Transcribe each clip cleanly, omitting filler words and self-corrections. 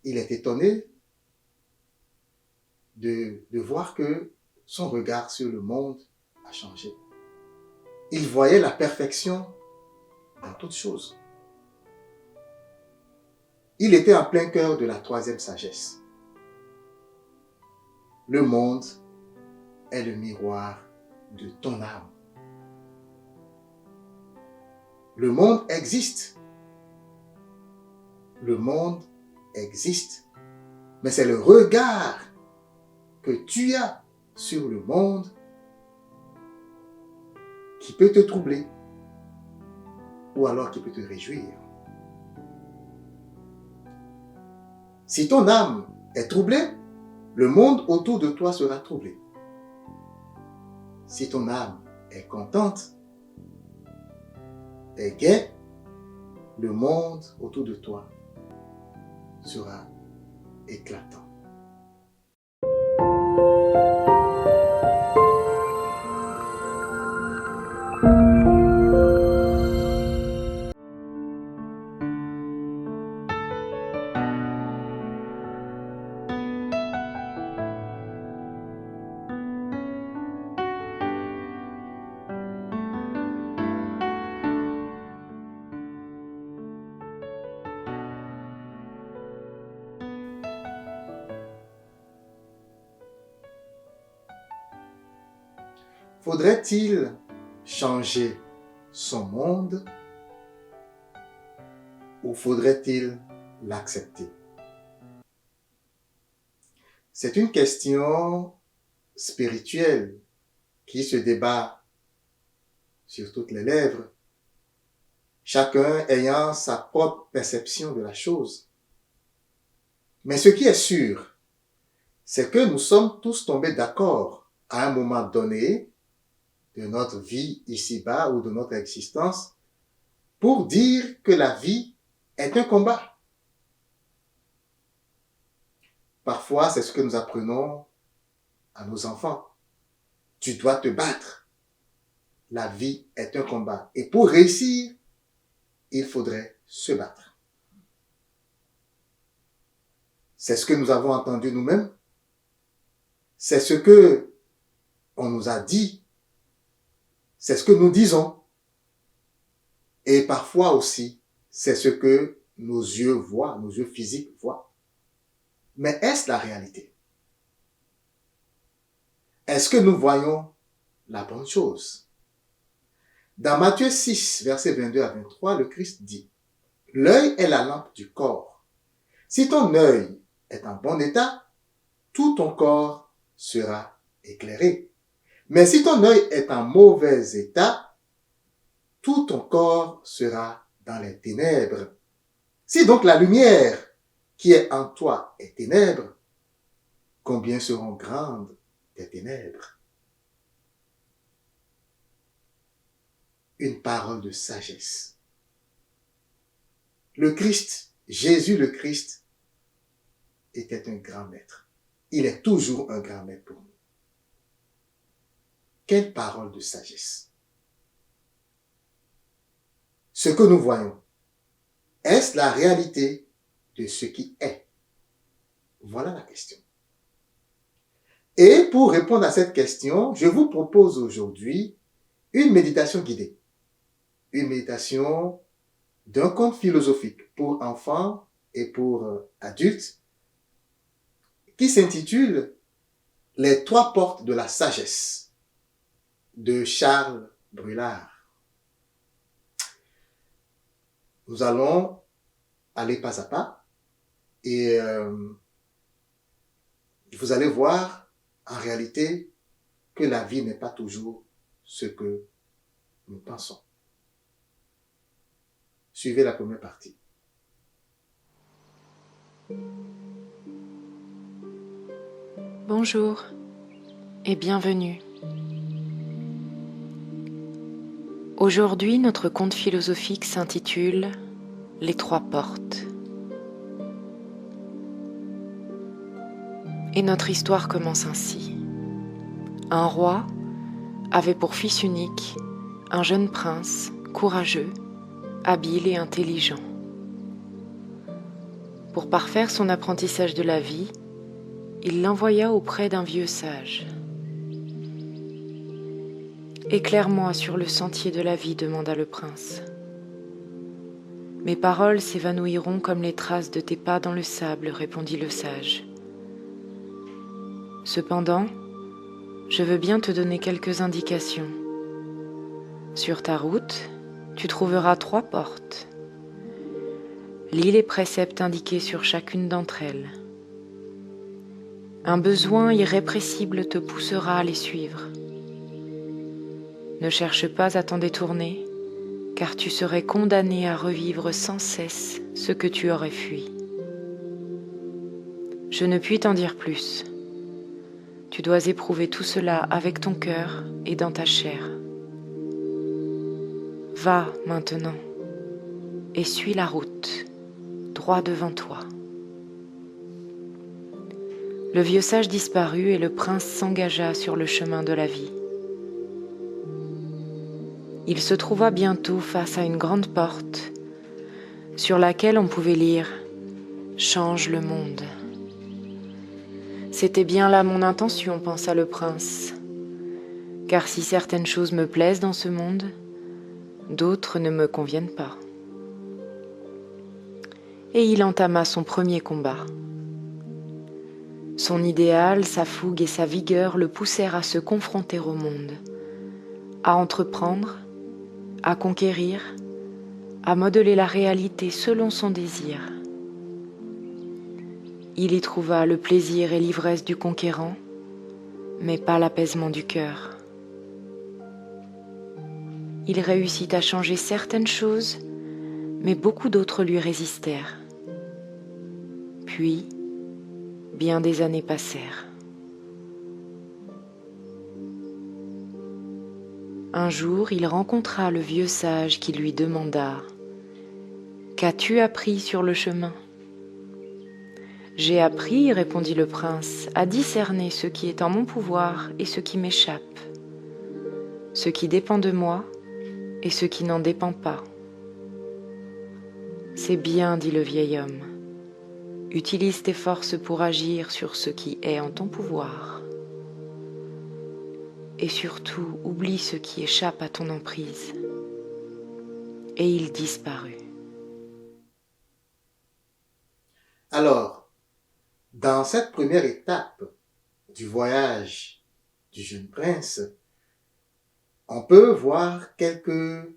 il est étonné de voir que son regard sur le monde a changé. Il voyait la perfection dans toutes choses. Il était en plein cœur de la troisième sagesse. Le monde est le miroir de ton âme. Le monde existe. Le monde existe. Mais c'est le regard que tu as sur le monde qui peut te troubler ou alors qui peut te réjouir. Si ton âme est troublée, le monde autour de toi sera troublé. Si ton âme est contente, est gaie, le monde autour de toi sera éclatant. Faudrait-il changer son monde ou faudrait-il l'accepter? C'est une question spirituelle qui se débat sur toutes les lèvres, chacun ayant sa propre perception de la chose. Mais ce qui est sûr, c'est que nous sommes tous tombés d'accord à un moment donné de notre vie ici-bas ou de notre existence pour dire que la vie est un combat. Parfois, c'est ce que nous apprenons à nos enfants. Tu dois te battre. La vie est un combat. Et pour réussir, il faudrait se battre. C'est ce que nous avons entendu nous-mêmes. C'est ce que on nous a dit. C'est ce que nous disons. Et parfois aussi, c'est ce que nos yeux voient, nos yeux physiques voient. Mais est-ce la réalité? Est-ce que nous voyons la bonne chose? Dans Matthieu 6, versets 22 à 23, le Christ dit, « L'œil est la lampe du corps. Si ton œil est en bon état, tout ton corps sera éclairé. Mais si ton œil est en mauvais état, tout ton corps sera dans les ténèbres. Si donc la lumière qui est en toi est ténèbres, combien seront grandes tes ténèbres? » Une parole de sagesse. Le Christ, Jésus le Christ, était un grand maître. Il est toujours un grand maître pour nous. Quelle parole de sagesse! Ce que nous voyons, est-ce la réalité de ce qui est? Voilà la question. Et pour répondre à cette question, je vous propose aujourd'hui une méditation guidée. Une méditation d'un conte philosophique pour enfants et pour adultes qui s'intitule « Les trois portes de la sagesse » de Charles Brulard. Nous allons aller pas à pas et vous allez voir en réalité que la vie n'est pas toujours ce que nous pensons. Suivez la première partie. Bonjour et bienvenue. Aujourd'hui, notre conte philosophique s'intitule « Les trois portes ». Et notre histoire commence ainsi. Un roi avait pour fils unique un jeune prince courageux, habile et intelligent. Pour parfaire son apprentissage de la vie, il l'envoya auprès d'un vieux sage. « Éclaire-moi sur le sentier de la vie, demanda le prince. Mes paroles s'évanouiront comme les traces de tes pas dans le sable, répondit le sage. Cependant, je veux bien te donner quelques indications. Sur ta route, tu trouveras 3 portes. Lis les préceptes indiqués sur chacune d'entre elles. Un besoin irrépressible te poussera à les suivre. Ne cherche pas à t'en détourner, car tu serais condamné à revivre sans cesse ce que tu aurais fui. Je ne puis t'en dire plus. Tu dois éprouver tout cela avec ton cœur et dans ta chair. Va maintenant et suis la route, droit devant toi. » Le vieux sage disparut et le prince s'engagea sur le chemin de la vie. Il se trouva bientôt face à une grande porte sur laquelle on pouvait lire « Change le monde ». C'était bien là mon intention, pensa le prince, car si certaines choses me plaisent dans ce monde, d'autres ne me conviennent pas. Et il entama son premier combat. Son idéal, sa fougue et sa vigueur le poussèrent à se confronter au monde, à entreprendre, à conquérir, à modeler la réalité selon son désir. Il y trouva le plaisir et l'ivresse du conquérant, mais pas l'apaisement du cœur. Il réussit à changer certaines choses, mais beaucoup d'autres lui résistèrent. Puis, bien des années passèrent. Un jour, il rencontra le vieux sage qui lui demanda « Qu'as-tu appris sur le chemin ?» « J'ai appris, répondit le prince, à discerner ce qui est en mon pouvoir et ce qui m'échappe, ce qui dépend de moi et ce qui n'en dépend pas. » « C'est bien, dit le vieil homme. Utilise tes forces pour agir sur ce qui est en ton pouvoir. Et surtout, oublie ce qui échappe à ton emprise. » Et il disparut. Alors, dans cette première étape du voyage du jeune prince, on peut voir quelques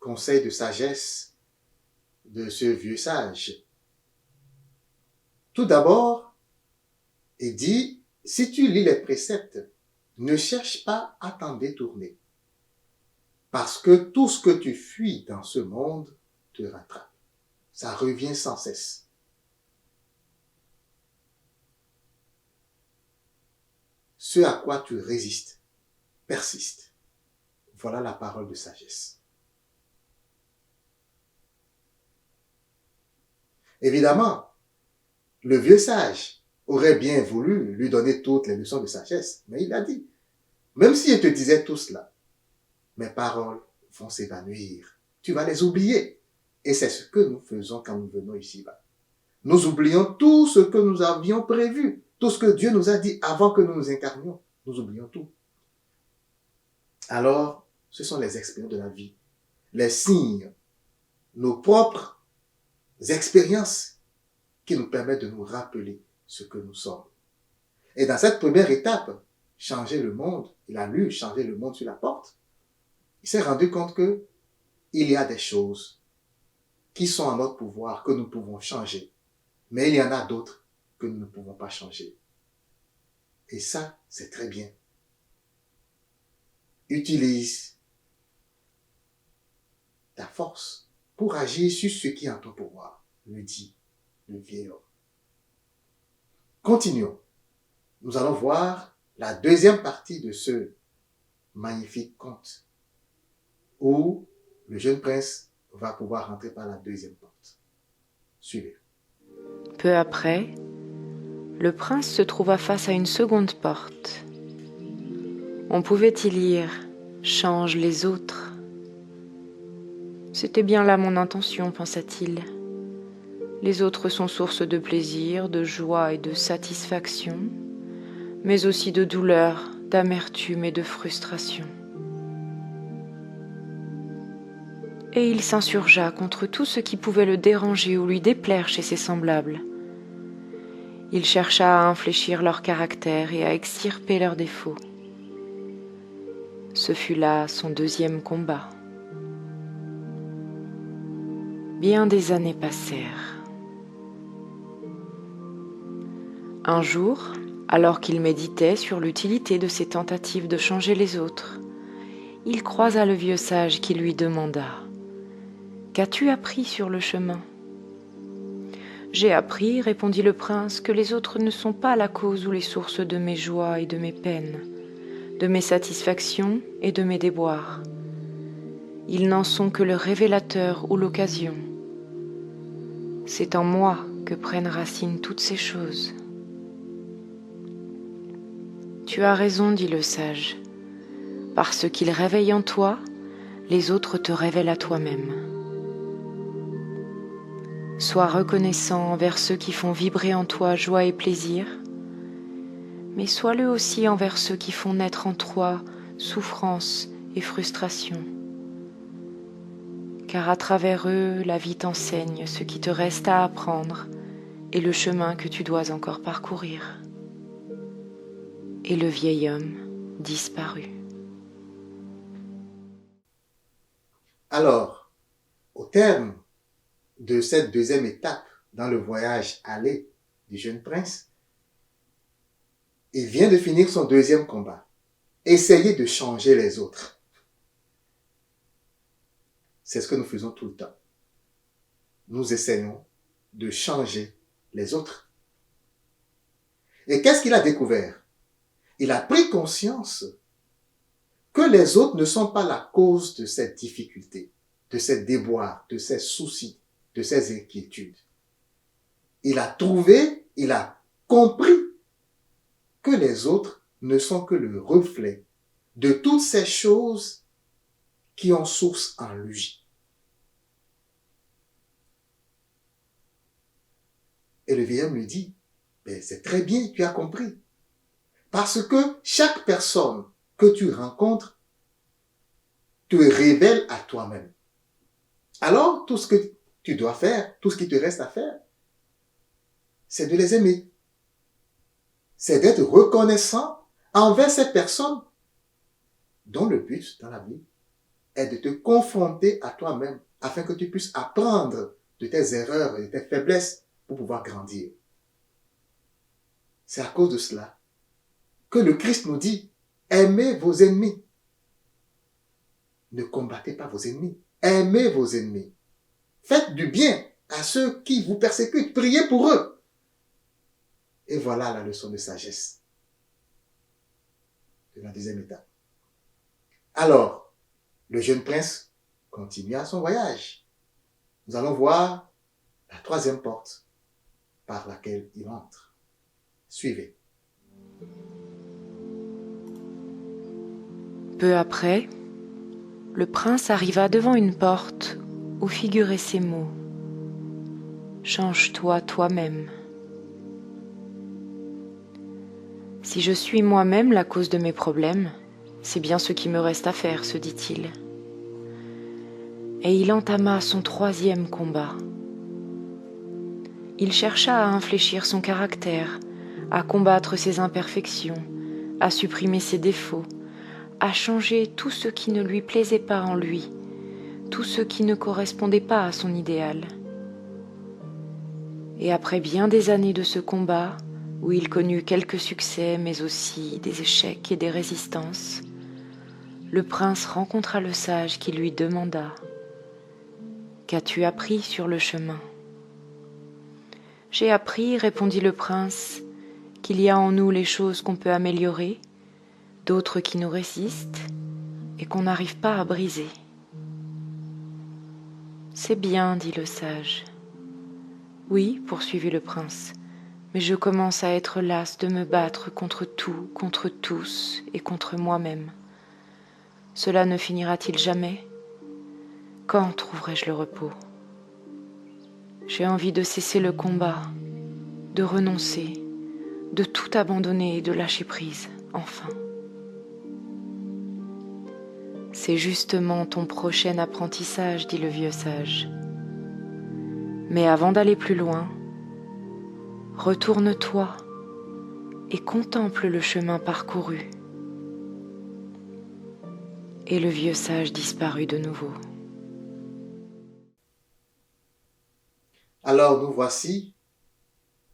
conseils de sagesse de ce vieux sage. Tout d'abord, il dit, si tu lis les préceptes, ne cherche pas à t'en détourner, parce que tout ce que tu fuis dans ce monde te rattrape. Ça revient sans cesse. Ce à quoi tu résistes persiste. Voilà la parole de sagesse. Évidemment, le vieux sage aurait bien voulu lui donner toutes les leçons de sagesse, mais il a dit, même s'il te disait tout cela, mes paroles vont s'évanouir. Tu vas les oublier. Et c'est ce que nous faisons quand nous venons ici-bas. Nous oublions tout ce que nous avions prévu, tout ce que Dieu nous a dit avant que nous nous incarnions. Nous oublions tout. Alors, ce sont les expériences de la vie, les signes, nos propres expériences qui nous permettent de nous rappeler ce que nous sommes. Et dans cette première étape, changer le monde, il a lu changer le monde sur la porte. Il s'est rendu compte que il y a des choses qui sont en notre pouvoir, que nous pouvons changer. Mais il y en a d'autres que nous ne pouvons pas changer. Et ça, c'est très bien. Utilise ta force pour agir sur ce qui est en ton pouvoir, le dit le vieil homme. Continuons. Nous allons voir la deuxième partie de ce magnifique conte où le jeune prince va pouvoir rentrer par la deuxième porte. Suivez. Peu après, le prince se trouva face à une seconde porte. On pouvait y lire « Change les autres ». C'était bien là mon intention, pensa-t-il. Les autres sont source de plaisir, de joie et de satisfaction, mais aussi de douleur, d'amertume et de frustration. Et il s'insurgea contre tout ce qui pouvait le déranger ou lui déplaire chez ses semblables. Il chercha à infléchir leur caractère et à extirper leurs défauts. Ce fut là son deuxième combat. Bien des années passèrent. Un jour, alors qu'il méditait sur l'utilité de ses tentatives de changer les autres, il croisa le vieux sage qui lui demanda « Qu'as-tu appris sur le chemin ?» « J'ai appris, répondit le prince, que les autres ne sont pas la cause ou les sources de mes joies et de mes peines, de mes satisfactions et de mes déboires. Ils n'en sont que le révélateur ou l'occasion. C'est en moi que prennent racine toutes ces choses. » Tu as raison, dit le sage, parce qu'ils réveillent en toi, les autres te révèlent à toi-même. Sois reconnaissant envers ceux qui font vibrer en toi joie et plaisir, mais sois-le aussi envers ceux qui font naître en toi souffrance et frustration. Car à travers eux, la vie t'enseigne ce qui te reste à apprendre et le chemin que tu dois encore parcourir. Et le vieil homme disparut. Alors, au terme de cette deuxième étape dans le voyage aller du jeune prince, il vient de finir son deuxième combat. Essayer de changer les autres. C'est ce que nous faisons tout le temps. Nous essayons de changer les autres. Et qu'est-ce qu'il a découvert? Il a pris conscience que les autres ne sont pas la cause de cette difficulté, de ces déboires, de ces soucis, de ces inquiétudes. Il a trouvé, il a compris que les autres ne sont que le reflet de toutes ces choses qui ont source en lui. Et le vieil homme lui dit, ben, c'est très bien, tu as compris. Parce que chaque personne que tu rencontres te révèle à toi-même. Alors, tout ce que tu dois faire, tout ce qui te reste à faire, c'est de les aimer. C'est d'être reconnaissant envers ces personnes dont le but dans la vie est de te confronter à toi-même afin que tu puisses apprendre de tes erreurs et de tes faiblesses pour pouvoir grandir. C'est à cause de cela que le Christ nous dit, aimez vos ennemis. Ne combattez pas vos ennemis. Aimez vos ennemis. Faites du bien à ceux qui vous persécutent. Priez pour eux. Et voilà la leçon de sagesse de la deuxième étape. Alors, le jeune prince continua son voyage. Nous allons voir la troisième porte par laquelle il entre. Suivez. Peu après, le prince arriva devant une porte où figuraient ces mots « Change-toi toi-même ». Si je suis moi-même la cause de mes problèmes, c'est bien ce qui me reste à faire, se dit-il. Et il entama son troisième combat. Il chercha à infléchir son caractère, à combattre ses imperfections, à supprimer ses défauts, à changer tout ce qui ne lui plaisait pas en lui, tout ce qui ne correspondait pas à son idéal. Et après bien des années de ce combat, où il connut quelques succès, mais aussi des échecs et des résistances, le prince rencontra le sage qui lui demanda « Qu'as-tu appris sur le chemin ?» « J'ai appris, répondit le prince, qu'il y a en nous les choses qu'on peut améliorer, d'autres qui nous résistent et qu'on n'arrive pas à briser. » « C'est bien, dit le sage. »« Oui, poursuivit le prince, mais je commence à être lasse de me battre contre tout, contre tous et contre moi-même. Cela ne finira-t-il jamais? Quand trouverai-je le repos ? J'ai envie de cesser le combat, de renoncer, de tout abandonner et de lâcher prise, enfin. C'est justement ton prochain apprentissage, dit le vieux sage. Mais avant d'aller plus loin, retourne-toi et contemple le chemin parcouru. Et le vieux sage disparut de nouveau. Alors nous voici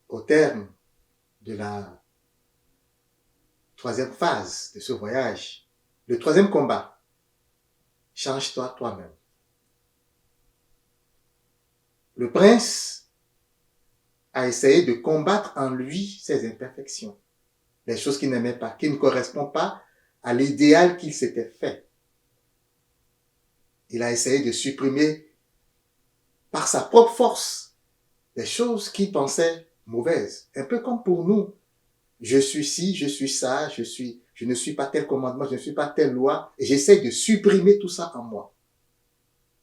au terme de la troisième phase de ce voyage, le troisième combat. Change-toi toi-même. Le prince a essayé de combattre en lui ses imperfections, les choses qu'il n'aimait pas, qui ne correspondent pas à l'idéal qu'il s'était fait. Il a essayé de supprimer par sa propre force des choses qu'il pensait mauvaises. Un peu comme pour nous. Je suis ci, je suis ça, je ne suis pas tel commandement, je ne suis pas telle loi, et j'essaie de supprimer tout ça en moi.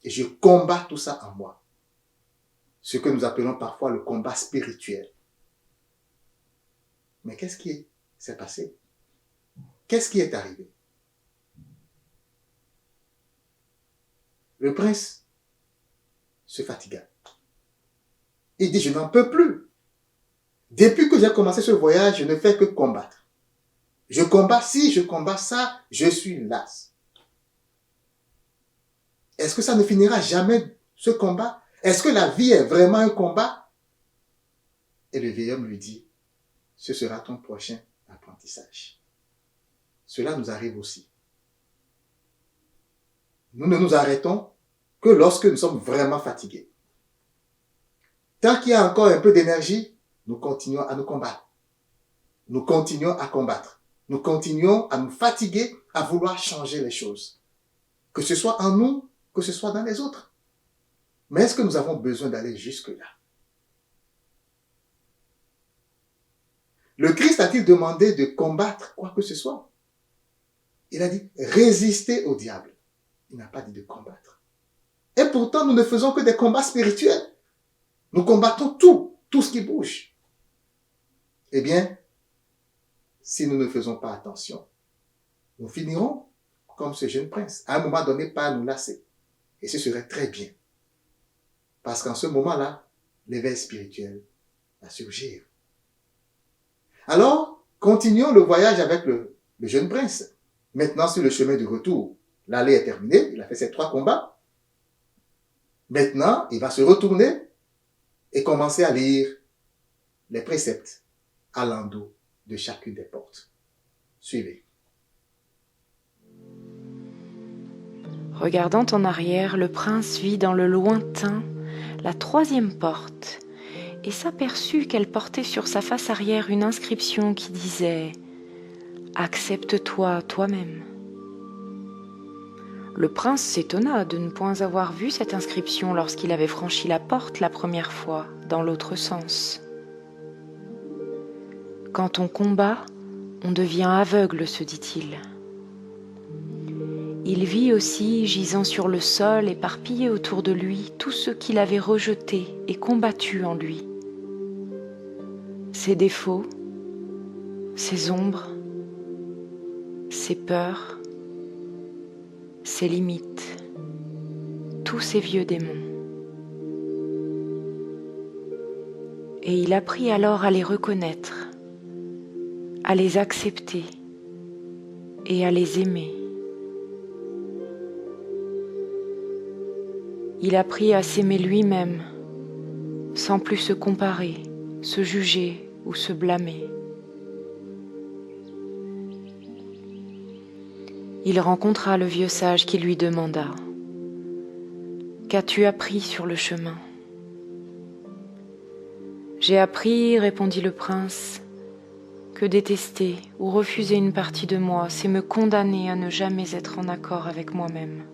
Et je combats tout ça en moi. Ce que nous appelons parfois le combat spirituel. Mais qu'est-ce qui s'est passé? Qu'est-ce qui est arrivé? Le prince se fatigua. Il dit, je n'en peux plus. Depuis que j'ai commencé ce voyage, je ne fais que combattre. Je combats ci, je combats ça, je suis las. Est-ce que ça ne finira jamais, ce combat? Est-ce que la vie est vraiment un combat? Et le vieil homme lui dit, ce sera ton prochain apprentissage. Cela nous arrive aussi. Nous ne nous arrêtons que lorsque nous sommes vraiment fatigués. Tant qu'il y a encore un peu d'énergie, nous continuons à nous combattre. Nous continuons à combattre. Nous continuons à nous fatiguer, à vouloir changer les choses. Que ce soit en nous, que ce soit dans les autres. Mais est-ce que nous avons besoin d'aller jusque-là? Le Christ a-t-il demandé de combattre quoi que ce soit? Il a dit, résistez au diable. Il n'a pas dit de combattre. Et pourtant, nous ne faisons que des combats spirituels. Nous combattons tout ce qui bouge. Eh bien, si nous ne faisons pas attention, nous finirons comme ce jeune prince, à un moment donné, pas à nous lasser. Et ce serait très bien. Parce qu'en ce moment-là, l'éveil spirituel va surgir. Alors, continuons le voyage avec le jeune prince. Maintenant, sur le chemin du retour, l'aller est terminée, il a fait ses 3 combats. Maintenant, il va se retourner et commencer à lire les préceptes à l'endos de chacune des portes. Suivez. Regardant en arrière, le prince vit dans le lointain la 3e porte et s'aperçut qu'elle portait sur sa face arrière une inscription qui disait « Accepte-toi toi-même ». Le prince s'étonna de ne point avoir vu cette inscription lorsqu'il avait franchi la porte la première fois, dans l'autre sens. Quand on combat, on devient aveugle, se dit-il. Il vit aussi, gisant sur le sol, éparpillé autour de lui, tout ce qu'il avait rejeté et combattu en lui. Ses défauts, ses ombres, ses peurs, ses limites, tous ses vieux démons. Et il apprit alors à les reconnaître, à les accepter et à les aimer. Il apprit à s'aimer lui-même, sans plus se comparer, se juger ou se blâmer. Il rencontra le vieux sage qui lui demanda « Qu'as-tu appris sur le chemin ?» « J'ai appris, répondit le prince, que détester ou refuser une partie de moi, c'est me condamner à ne jamais être en accord avec moi-même.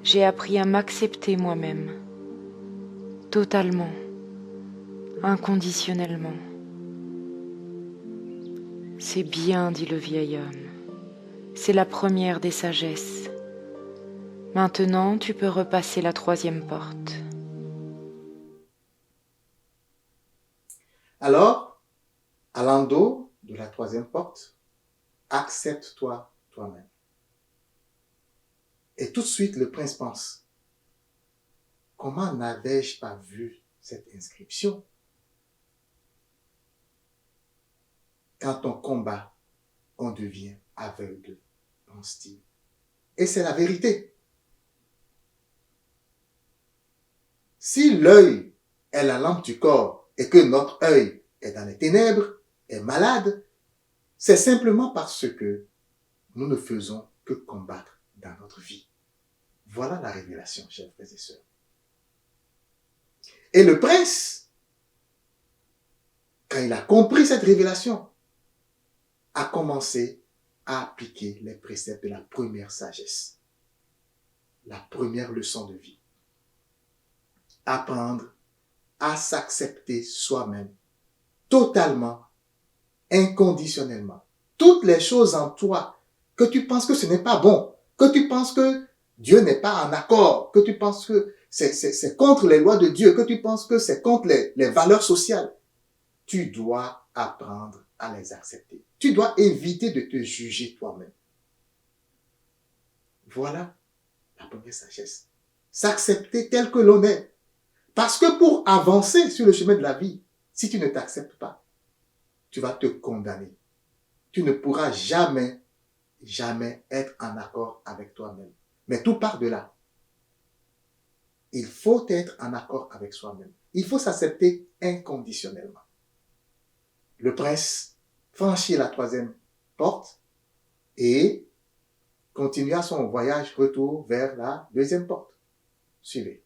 J'ai appris à m'accepter moi-même, totalement, inconditionnellement. C'est bien, dit le vieil homme, c'est la première des sagesses. Maintenant, tu peux repasser la 3e porte. Alors, à l'endos de la troisième porte, accepte-toi toi-même. Et tout de suite, le prince pense, comment n'avais-je pas vu cette inscription? Quand on combat, on devient aveugle, pense-t-il. Et c'est la vérité. Si l'œil est la lampe du corps et que notre œil est dans les ténèbres, est malade, c'est simplement parce que nous ne faisons que combattre dans notre vie. Voilà la révélation, chers frères et sœurs. Et le prince, quand il a compris cette révélation, a commencé à appliquer les préceptes de la première sagesse, la première leçon de vie. Apprendre à s'accepter soi-même, totalement, inconditionnellement. Toutes les choses en toi que tu penses que ce n'est pas bon, que tu penses que Dieu n'est pas en accord, que tu penses que c'est contre les lois de Dieu, que tu penses que c'est contre les valeurs sociales, tu dois apprendre à les accepter. Tu dois éviter de te juger toi-même. Voilà la première sagesse. S'accepter tel que l'on est. Parce que pour avancer sur le chemin de la vie, si tu ne t'acceptes pas, tu vas te condamner. Tu ne pourras jamais être en accord avec toi-même. Mais tout part de là. Il faut être en accord avec soi-même. Il faut s'accepter inconditionnellement. Le prince franchit la troisième porte et continua son voyage retour vers la deuxième porte. Suivez.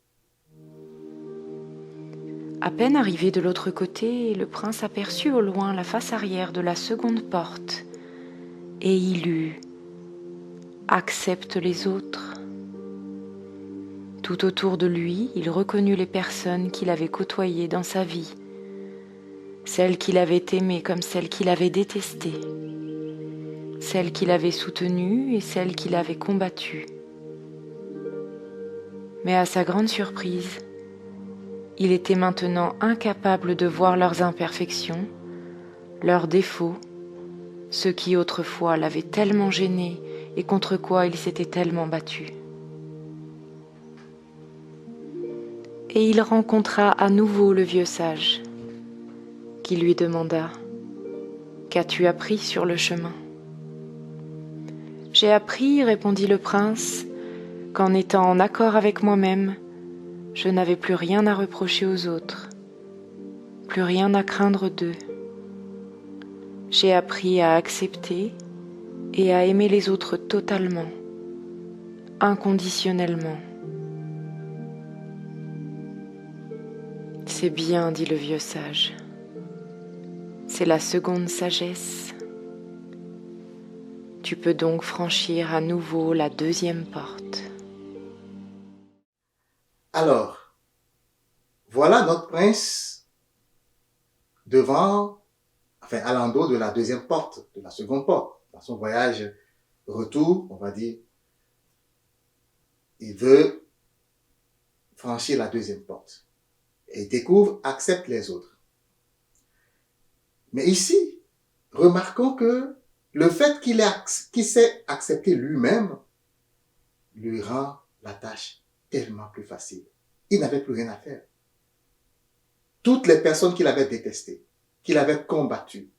À peine arrivé de l'autre côté, le prince aperçut au loin la face arrière de la seconde porte, et il lut « Accepte les autres ». Tout autour de lui, il reconnut les personnes qu'il avait côtoyées dans sa vie, celles qu'il avait aimées comme celles qu'il avait détestées, celles qu'il avait soutenues et celles qu'il avait combattues. Mais à sa grande surprise, il était maintenant incapable de voir leurs imperfections, leurs défauts, ce qui autrefois l'avait tellement gêné et contre quoi il s'était tellement battu. Et il rencontra à nouveau le vieux sage, qui lui demanda « Qu'as-tu appris sur le chemin ?» « J'ai appris, répondit le prince, qu'en étant en accord avec moi-même, je n'avais plus rien à reprocher aux autres, plus rien à craindre d'eux. J'ai appris à accepter et à aimer les autres totalement, inconditionnellement. » « C'est bien, dit le vieux sage. C'est la seconde sagesse. Tu peux donc franchir à nouveau la deuxième porte. » Alors, voilà notre prince à l'endos de la deuxième porte, de la seconde porte. Dans son voyage retour, on va dire, il veut franchir la deuxième porte. Et il découvre, accepte les autres. Mais ici, remarquons que le fait qu'il s'est accepté lui-même lui rend la tâche tellement plus facile. Il n'avait plus rien à faire. Toutes les personnes qu'il avait détestées, qu'il avait combattues,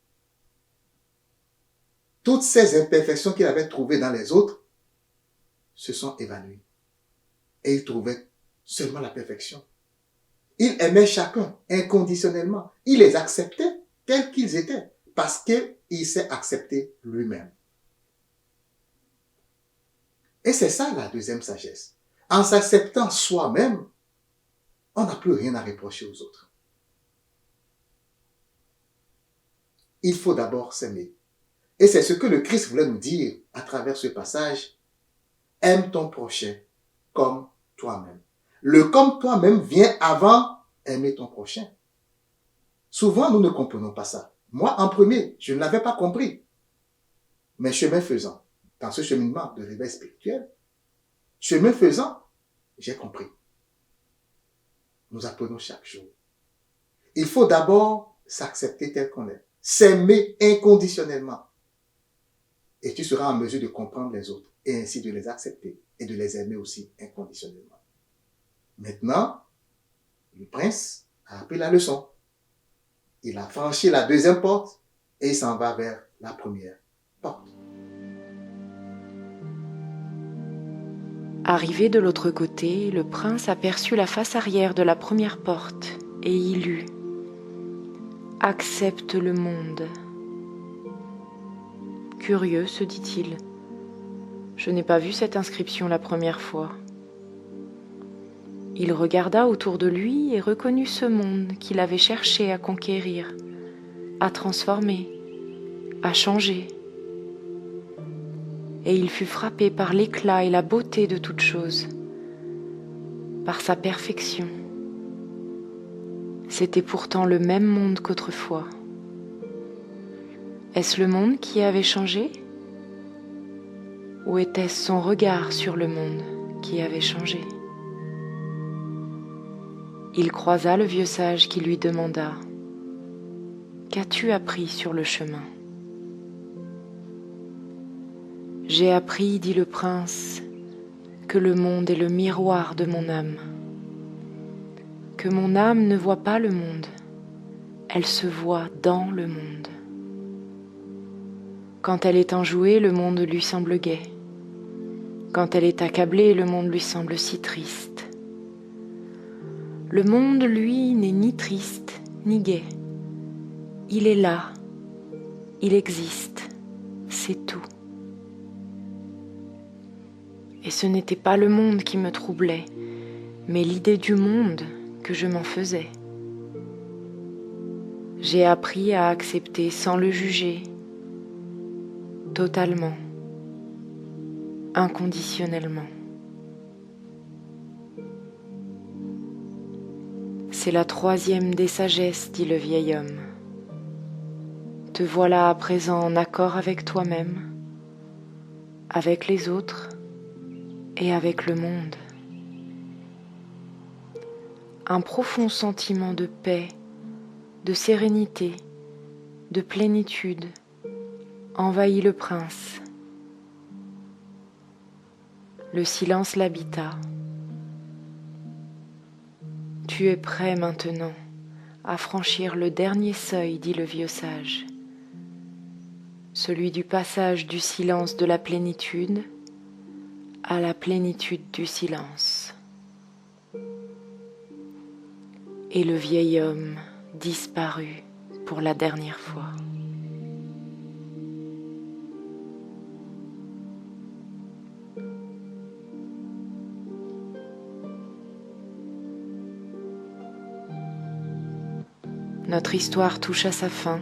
toutes ces imperfections qu'il avait trouvées dans les autres se sont évanouies. Et il trouvait seulement la perfection. Il aimait chacun inconditionnellement. Il les acceptait tels qu'ils étaient parce qu'il s'est accepté lui-même. Et c'est ça la deuxième sagesse. En s'acceptant soi-même, on n'a plus rien à reprocher aux autres. Il faut d'abord s'aimer. Et c'est ce que le Christ voulait nous dire à travers ce passage. Aime ton prochain comme toi-même. Le comme toi-même vient avant aimer ton prochain. Souvent, nous ne comprenons pas ça. Moi, en premier, je ne l'avais pas compris. Mais chemin faisant, dans ce cheminement de réveil spirituel, chemin faisant, j'ai compris. Nous apprenons chaque jour. Il faut d'abord s'accepter tel qu'on est, s'aimer inconditionnellement. Et tu seras en mesure de comprendre les autres et ainsi de les accepter et de les aimer aussi inconditionnellement. Maintenant, le prince a appris la leçon. Il a franchi la deuxième porte et il s'en va vers la première porte. Arrivé de l'autre côté, le prince aperçut la face arrière de la première porte et y lut « Accepte le monde ». Curieux, se dit-il, je n'ai pas vu cette inscription la première fois. Il regarda autour de lui et reconnut ce monde qu'il avait cherché à conquérir, à transformer, à changer. Et il fut frappé par l'éclat et la beauté de toute chose, par sa perfection. C'était pourtant le même monde qu'autrefois. Est-ce le monde qui avait changé? Ou était-ce son regard sur le monde qui avait changé? Il croisa le vieux sage qui lui demanda « Qu'as-tu appris sur le chemin ?» « J'ai appris, dit le prince, que le monde est le miroir de mon âme, que mon âme ne voit pas le monde, elle se voit dans le monde. Quand elle est enjouée, le monde lui semble gai. Quand elle est accablée, le monde lui semble si triste. Le monde, lui, n'est ni triste, ni gai. Il est là, il existe, c'est tout. Et ce n'était pas le monde qui me troublait, mais l'idée du monde que je m'en faisais. J'ai appris à accepter sans le juger, totalement, inconditionnellement. C'est la troisième des sagesses, dit le vieil homme. Te voilà à présent en accord avec toi-même, avec les autres et avec le monde. Un profond sentiment de paix, de sérénité, de plénitude envahit le prince. Le silence l'habita. Tu es prêt maintenant à franchir le dernier seuil, dit le vieux sage, celui du passage du silence de la plénitude à la plénitude du silence. Et le vieil homme disparut pour la dernière fois. Notre histoire touche à sa fin.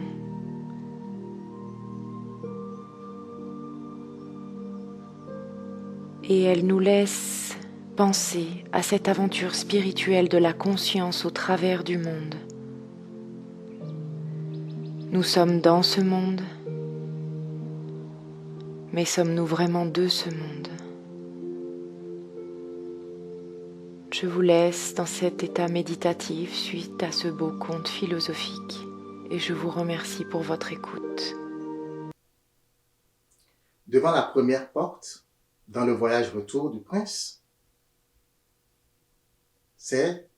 Et elle nous laisse penser à cette aventure spirituelle de la conscience au travers du monde. Nous sommes dans ce monde, mais sommes-nous vraiment de ce monde? Je vous laisse dans cet état méditatif suite à ce beau conte philosophique et je vous remercie pour votre écoute. Devant la première porte, dans le voyage retour du prince, c'est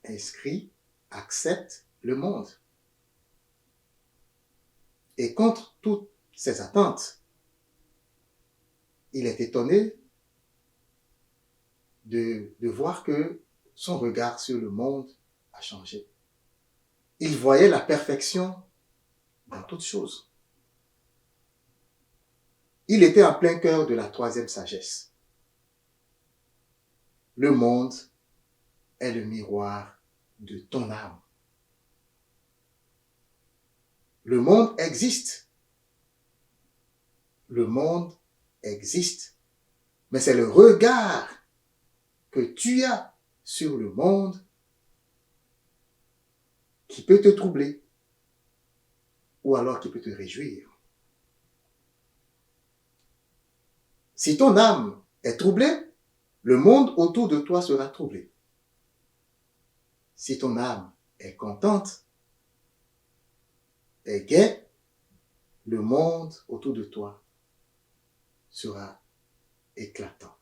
inscrit « Accepte le monde ». Et contre toutes ses attentes, il est étonné de voir que son regard sur le monde a changé. Il voyait la perfection dans toutes choses. Il était en plein cœur de la troisième sagesse. Le monde est le miroir de ton âme. Le monde existe. Le monde existe. Mais c'est le regard que tu as sur le monde qui peut te troubler ou alors qui peut te réjouir. Si ton âme est troublée, le monde autour de toi sera troublé. Si ton âme est contente, est gai, le monde autour de toi sera éclatant.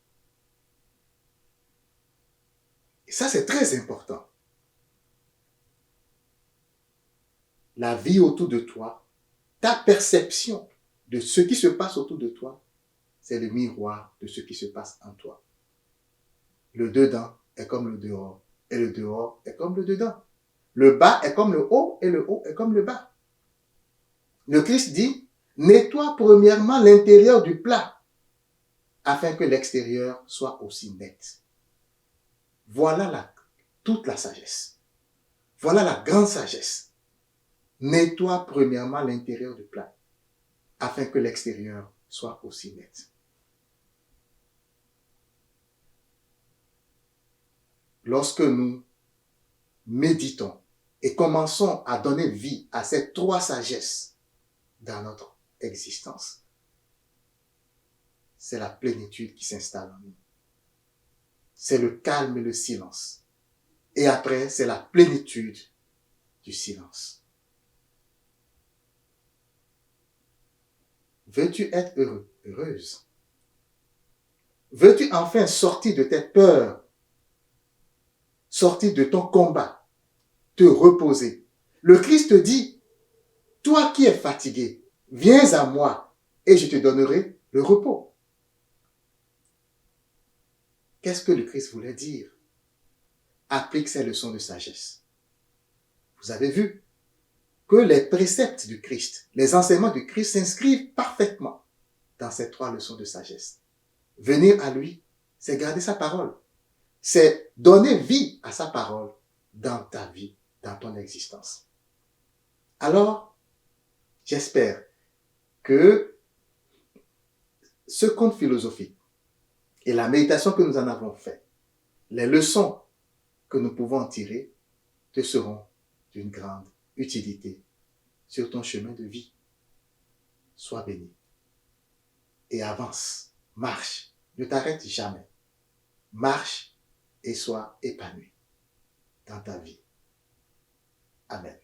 Et ça, c'est très important. La vie autour de toi, ta perception de ce qui se passe autour de toi, c'est le miroir de ce qui se passe en toi. Le dedans est comme le dehors, et le dehors est comme le dedans. Le bas est comme le haut, et le haut est comme le bas. Le Christ dit, nettoie premièrement l'intérieur du plat, afin que l'extérieur soit aussi net. Voilà toute la sagesse. Voilà la grande sagesse. Nettoie premièrement l'intérieur du plat, afin que l'extérieur soit aussi net. Lorsque nous méditons et commençons à donner vie à ces trois sagesses dans notre existence, c'est la plénitude qui s'installe en nous. C'est le calme et le silence. Et après, c'est la plénitude du silence. Veux-tu être heureux, heureuse? Veux-tu enfin sortir de tes peurs, sortir de ton combat, te reposer? Le Christ dit, toi qui es fatigué, viens à moi et je te donnerai le repos. Qu'est-ce que le Christ voulait dire? Applique ces leçons de sagesse. Vous avez vu que les préceptes du Christ, les enseignements du Christ s'inscrivent parfaitement dans ces trois leçons de sagesse. Venir à lui, c'est garder sa parole. C'est donner vie à sa parole dans ta vie, dans ton existence. Alors, j'espère que ce conte philosophique et la méditation que nous en avons fait, les leçons que nous pouvons en tirer, te seront d'une grande utilité sur ton chemin de vie. Sois béni et avance, marche, ne t'arrête jamais. Marche et sois épanoui dans ta vie. Amen.